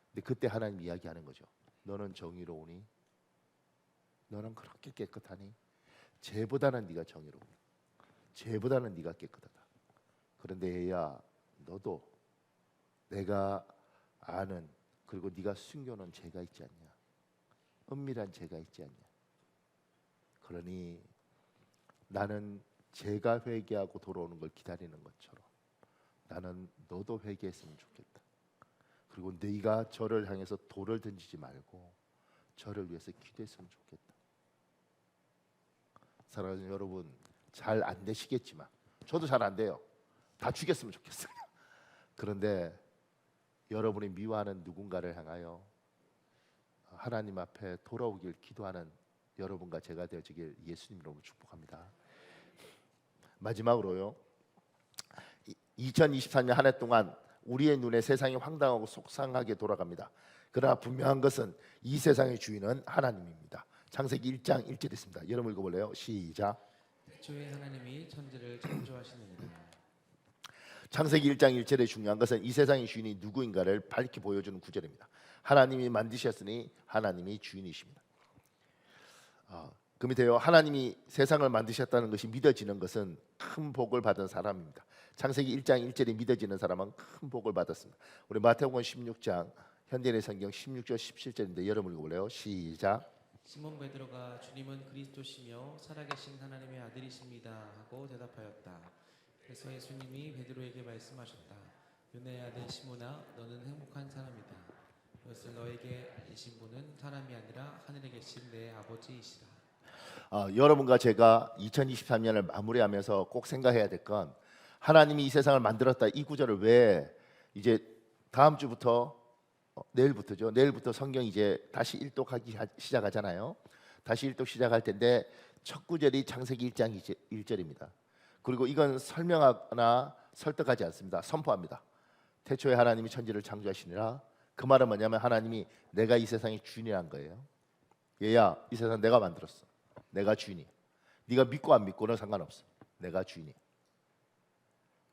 근데 그때 하나님 이야기하는 거죠. 너는 정의로우니? 너는 그렇게 깨끗하니? 쟤보다는 네가 정의로워. 쟤보다는 네가 깨끗하다. 그런데 얘야, 너도 내가 아는, 그리고 네가 숨겨놓은 죄가 있지 않냐? 은밀한 죄가 있지 않냐? 그러니 나는 제가 회개하고 돌아오는 걸 기다리는 것처럼 나는 너도 회개했으면 좋겠다. 그리고 네가 저를 향해서 돌을 던지지 말고 저를 위해서 기도했으면 좋겠다. 사랑하는 여러분, 잘 안 되시겠지만 저도 잘 안 돼요. 다 죽였으면 좋겠어요. 그런데 여러분이 미워하는 누군가를 향하여 하나님 앞에 돌아오길 기도하는 여러분과 제가 되어지길 예수님 이름으로 축복합니다. 마지막으로요, 2023년 한 해 동안 우리의 눈에 세상이 황당하고 속상하게 돌아갑니다. 그러나 분명한 것은 이 세상의 주인은 하나님입니다. 창세기 1장 1절 있습니다. 여러분 읽어볼래요? 시작. 태초에 하나님이 천지를 창조하시느니라. 창세기 1장 1절에 중요한 것은 이 세상의 주인이 누구인가를 밝히 보여주는 구절입니다. 하나님이 만드셨으니 하나님이 주인이십니다. 그 밑에요, 하나님이 세상을 만드셨다는 것이 믿어지는 것은 큰 복을 받은 사람입니다. 창세기 1장 1절이 믿어지는 사람은 큰 복을 받았습니다. 우리 마태복음 16장 현대인의 성경 16절 17절인데 여러분 읽어볼래요? 시작. 시몬 베드로가 주님은 그리스도시며 살아계신 하나님의 아들이십니다 하고 대답하였다. 그래서 예수님이 베드로에게 말씀하셨다. 요나의 아들 시몬아, 너는 행복한 사람이다. 이것을 너에게 알리신 분은 사람이 아니라 하늘에 계신 내 아버지이시라. 여러분과 제가 2023년을 마무리하면서 꼭 생각해야 될 건, 하나님이 이 세상을 만들었다, 이 구절을 왜 이제 다음 주부터 내일부터 성경 이제 다시 일독하기 시작하잖아요. 다시 일독 시작할 텐데 첫 구절이 창세기 1장 1절입니다. 그리고 이건 설명하거나 설득하지 않습니다. 선포합니다. 태초에 하나님이 천지를 창조하시니라. 그 말은 뭐냐면 하나님이 내가 이 세상의 주인이란 거예요. 얘야, 이 세상 내가 만들었어. 내가 주인이야. 네가 믿고 안 믿고는 상관없어. 내가 주인이야.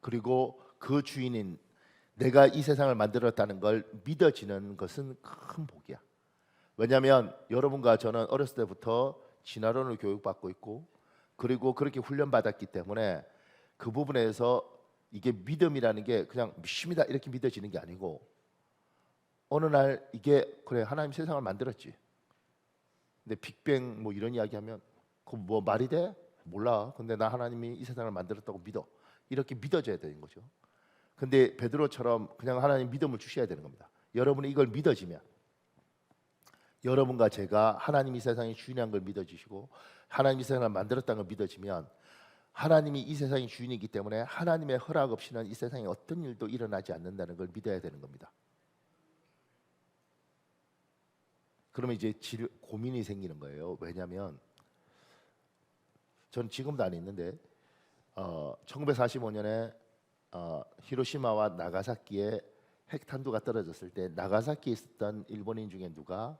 그리고 그 주인인 내가 이 세상을 만들었다는 걸 믿어지는 것은 큰 복이야. 왜냐하면 여러분과 저는 어렸을 때부터 진화론을 교육받고 있고, 그리고 그렇게 훈련받았기 때문에 그 부분에서 이게 믿음이라는 게 그냥 믿습니다 이렇게 믿어지는 게 아니고, 어느 날 이게 그래 하나님 세상을 만들었지. 근데 빅뱅 뭐 이런 이야기하면 그 뭐 말이 돼? 몰라. 근데 나 하나님이 이 세상을 만들었다고 믿어. 이렇게 믿어져야 되는 거죠. 근데 베드로처럼 그냥 하나님 믿음을 주셔야 되는 겁니다. 여러분이 이걸 믿어지면, 여러분과 제가 하나님이 이 세상의 주인이라는 걸 믿어주시고 하나님이 이 세상을 만들었다는 걸 믿어지면, 하나님이 이 세상의 주인이기 때문에 하나님의 허락 없이는 이 세상에 어떤 일도 일어나지 않는다는 걸 믿어야 되는 겁니다. 그러면 이제 고민이 생기는 거예요. 왜냐하면 저는 지금도 안 있는데 1945년에 히로시마와 나가사키에 핵탄두가 떨어졌을 때 나가사키에 있었던 일본인 중에 누가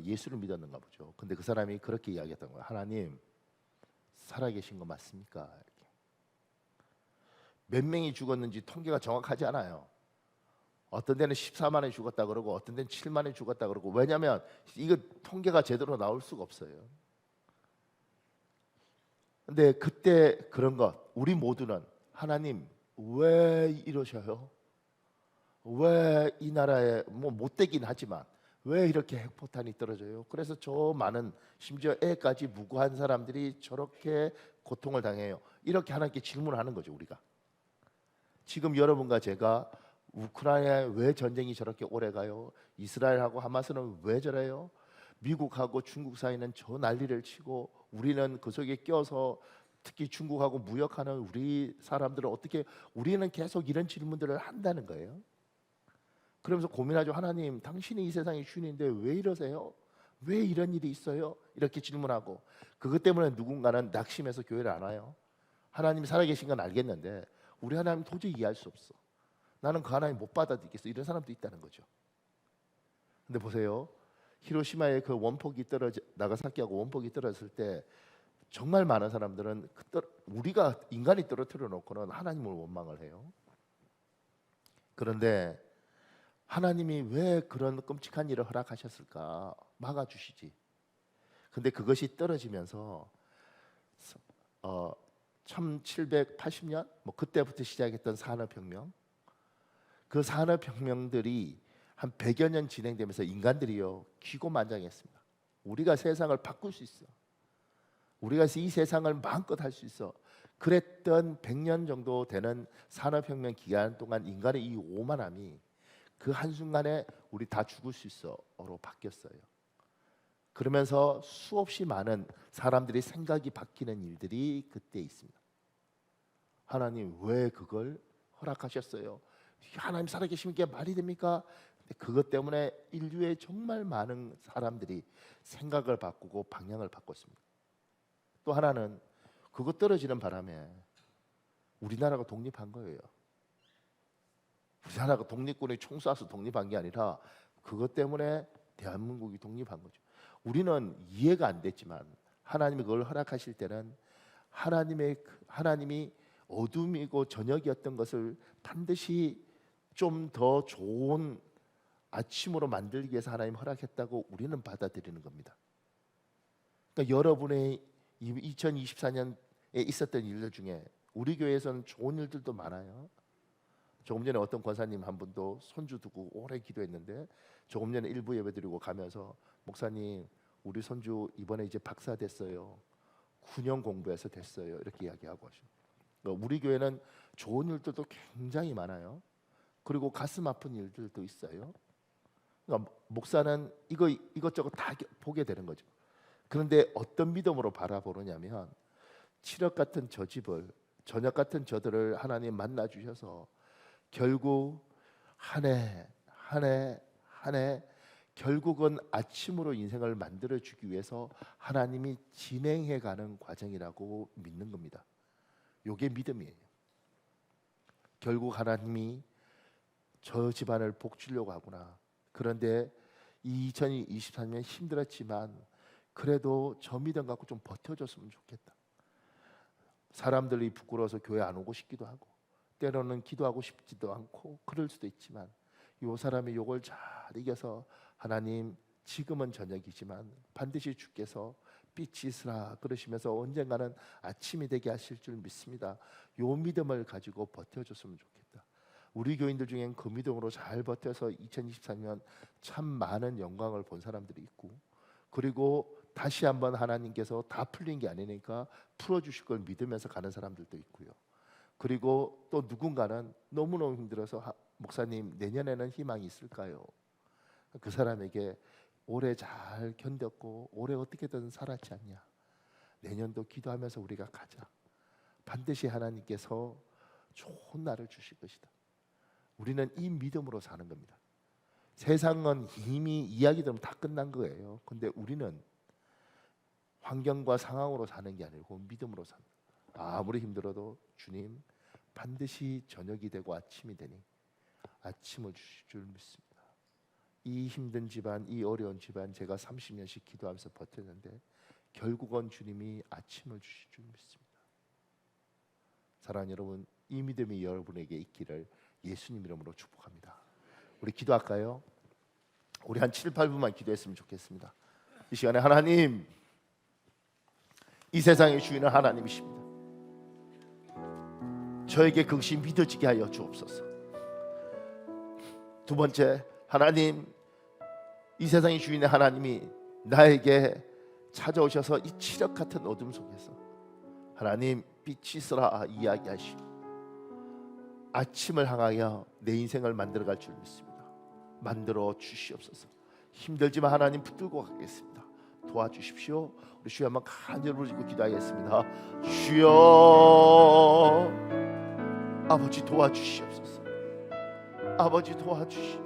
예수를 믿었는가 보죠. 근데 그 사람이 그렇게 이야기했던 거예요. 하나님 살아계신 거 맞습니까? 이렇게. 몇 명이 죽었는지 통계가 정확하지 않아요. 어떤 데는 14만이 죽었다 그러고 어떤 데는 7만이 죽었다 그러고, 왜냐하면 이거 통계가 제대로 나올 수가 없어요. 근데 그때 그런 것, 우리 모두는 하나님 왜 이러셔요? 왜 이 나라에 뭐 못되긴 하지만 왜 이렇게 핵포탄이 떨어져요? 그래서 저 많은, 심지어 애까지 무고한 사람들이 저렇게 고통을 당해요. 이렇게 하나님께 질문하는 거죠. 우리가 지금 여러분과 제가 우크라이나에 왜 전쟁이 저렇게 오래 가요? 이스라엘하고 하마스는 왜 저래요? 미국하고 중국 사이는 저 난리를 치고 우리는 그 속에 껴서, 특히 중국하고 무역하는 우리 사람들은 어떻게, 우리는 계속 이런 질문들을 한다는 거예요. 그러면서 고민하죠. 하나님 당신이 이 세상의 주인인데 왜 이러세요? 왜 이런 일이 있어요? 이렇게 질문하고, 그것 때문에 누군가는 낙심해서 교회를 안 와요. 하나님이 살아계신 건 알겠는데 우리 하나님 도저히 이해할 수 없어. 나는 그 하나님 못 받아들이겠어. 이런 사람도 있다는 거죠. 근데 보세요. 히로시마에 그 원폭이 나가사키하고 원폭이 떨어졌을 때 정말 많은 사람들은 우리가 인간이 떨어뜨려 놓고는 하나님을 원망을 해요. 그런데 하나님이 왜 그런 끔찍한 일을 허락하셨을까? 막아주시지. 근데 그것이 떨어지면서 1780년 뭐 그때부터 시작했던 산업혁명, 그 산업혁명들이 한 100여 년 진행되면서 인간들이요 기고만장했습니다. 우리가 세상을 바꿀 수 있어. 우리가 이 세상을 마음껏 할 수 있어. 그랬던 100년 정도 되는 산업혁명 기간 동안 인간의 이 오만함이 그 한순간에 우리 다 죽을 수 있어로 바뀌었어요. 그러면서 수없이 많은 사람들의 생각이 바뀌는 일들이 그때 있습니다. 하나님 왜 그걸 허락하셨어요? 하나님 살아계시는 게 말이 됩니까? 그것 때문에 인류의 정말 많은 사람들이 생각을 바꾸고 방향을 바꿨습니다. 또 하나는 그거 떨어지는 바람에 우리나라가 독립한 거예요. 우리나라가 독립군이 총 쏴서 독립한 게 아니라 그것 때문에 대한민국이 독립한 거죠. 우리는 이해가 안 됐지만 하나님이 그걸 허락하실 때는 하나님이 어둠이고 저녁이었던 것을 반드시 좀 더 좋은 아침으로 만들기 위해서 하나님 허락했다고 우리는 받아들이는 겁니다. 그러니까 여러분의 2024년에 있었던 일들 중에 우리 교회에서는 좋은 일들도 많아요. 조금 전에 어떤 권사님 한 분도 손주 두고 오래 기도했는데 조금 전에 일부 예배 드리고 가면서 목사님 우리 손주 이번에 이제 박사 됐어요. 9년 공부해서 됐어요. 이렇게 이야기하고 하시고 그러니까 우리 교회는 좋은 일들도 굉장히 많아요. 그리고 가슴 아픈 일들도 있어요. 그러니까 목사는 이것저것 다 보게 되는 거죠. 그런데 어떤 믿음으로 바라보느냐면 칠흑 같은 저 집을 저녁 같은 저들을 하나님 만나 주셔서 결국 한 해 결국은 아침으로 인생을 만들어 주기 위해서 하나님이 진행해 가는 과정이라고 믿는 겁니다. 이게 믿음이에요. 결국 하나님이 저 집안을 복 주려고 하구나. 그런데 이 2023년 힘들었지만 그래도 저 믿음 갖고 좀 버텨줬으면 좋겠다. 사람들이 부끄러워서 교회 안 오고 싶기도 하고 때로는 기도하고 싶지도 않고 그럴 수도 있지만 이 사람이 이걸 잘 이겨서 하나님 지금은 저녁이지만 반드시 주께서 빛이 있으라 그러시면서 언젠가는 아침이 되게 하실 줄 믿습니다. 이 믿음을 가지고 버텨줬으면 좋겠다. 우리 교인들 중엔 그 믿음으로 잘 버텨서 2023년 참 많은 영광을 본 사람들이 있고 그리고 다시 한번 하나님께서 다 풀린 게 아니니까 풀어주실 걸 믿으면서 가는 사람들도 있고요. 그리고 또 누군가는 너무너무 힘들어서 목사님 내년에는 희망이 있을까요? 그 사람에게 올해 잘 견뎠고 올해 어떻게든 살았지 않냐. 내년도 기도하면서 우리가 가자. 반드시 하나님께서 좋은 날을 주실 것이다. 우리는 이 믿음으로 사는 겁니다. 세상은 이미 이야기 들으면 다 끝난 거예요. 근데 우리는 환경과 상황으로 사는 게 아니고 믿음으로 산다. 아무리 힘들어도 주님 반드시 저녁이 되고 아침이 되니 아침을 주실 줄 믿습니다. 이 힘든 집안, 이 어려운 집안 제가 30년씩 기도하면서 버텼는데 결국은 주님이 아침을 주실 줄 믿습니다. 사랑하는 여러분, 이 믿음이 여러분에게 있기를 예수님 이름으로 축복합니다. 우리 기도할까요? 우리 한 7, 8분만 기도했으면 좋겠습니다. 이 시간에 하나님, 이 세상의 주인은 하나님이십니다. 저에게 그것이 믿어지게 하여 주옵소서. 두 번째, 하나님, 이 세상의 주인의 하나님이 나에게 찾아오셔서 이 칠흑 같은 어둠 속에서 하나님 빛이 있으라 이야기하시고 아침을 향하여 내 인생을 만들어갈 줄 믿습니다. 만들어 주시옵소서. 힘들지만 하나님 붙들고 가겠습니다. 도와주십시오. 우리 주여 한번 간절히 부르짖고 기도하겠습니다. 주여 아버지 도와주시옵소서. 아버지 도와주시옵소서.